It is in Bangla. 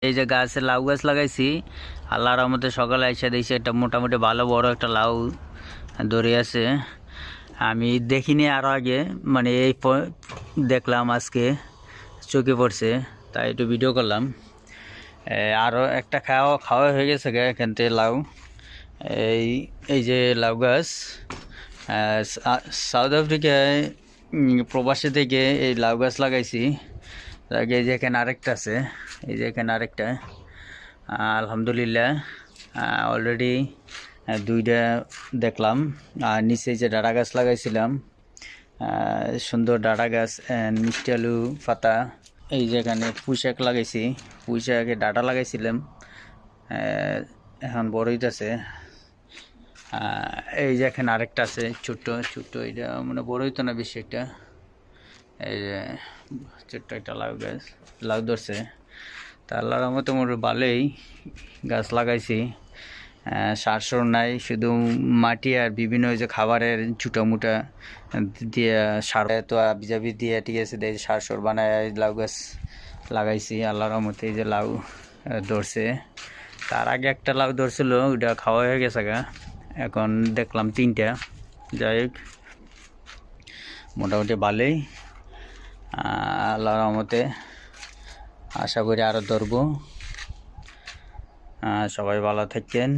এই যে গাছে লাউ গাছ লাগাইছি, আল্লাহর রহমতে সকালে এসে দেখছি একটা মোটামুটি ভালো বড় একটা লাউ ধরে আছে। আমি দেখিনি আরও আগে, মানে দেখলাম আজকে চোখে পড়ছে, তাই একটু ভিডিও করলাম। আরও একটা খাওয়া খাওয়া হয়ে গেছে এখান থেকে লাউ। এই এই যে লাউ গাছ সাউথ আফ্রিকায় প্রবাসী থেকে এই লাউ গাছ লাগাইছি। আগে এই যে এখানে আরেকটা আছে, এই যে এখানে আরেকটা, আলহামদুলিল্লাহ অলরেডি দুইটা দেখলাম। আর নিচে যে ডাঁটা গাছ লাগাইছিলাম, সুন্দর ডাঁটা গাছ, মিষ্টি আলু পাতা। এই যে এখানে পুঁই শাক লাগাইছি, পুঁই শাকে ডাঁটা লাগাইছিলাম, এখন বড় হইতেছে। এই যে এখানে আরেকটা আছে ছোট্ট ছোট্ট, এটা মানে বড় হইতো না বেশি একটা। এই যে ছোট্ট একটা লাউ গাছ, লাউ ধরছে। তা আল্লাহর রহমতে মোর ভালোই গাছ লাগাইছি। সার নাই, শুধু মাটি আর বিভিন্ন ওই যে খাবারের ছোটা মোটা দিয়ে সার তো বিজাবি দিয়ে, ঠিক আছে, সার বানায় লাউ গাছ লাগাইছি। আল্লাহর রহমতে এই যে লাউ ধরছে। তার আগে একটা লাউ ধরছিল, ওইটা খাওয়া হয়ে গেছে গা, এখন দেখলাম তিনটা। যাই হোক, মোটামুটি ভালোই, আল্লাহর রহমতে আশা করি আরও ধরবো। সবাই ভালো থাকেন।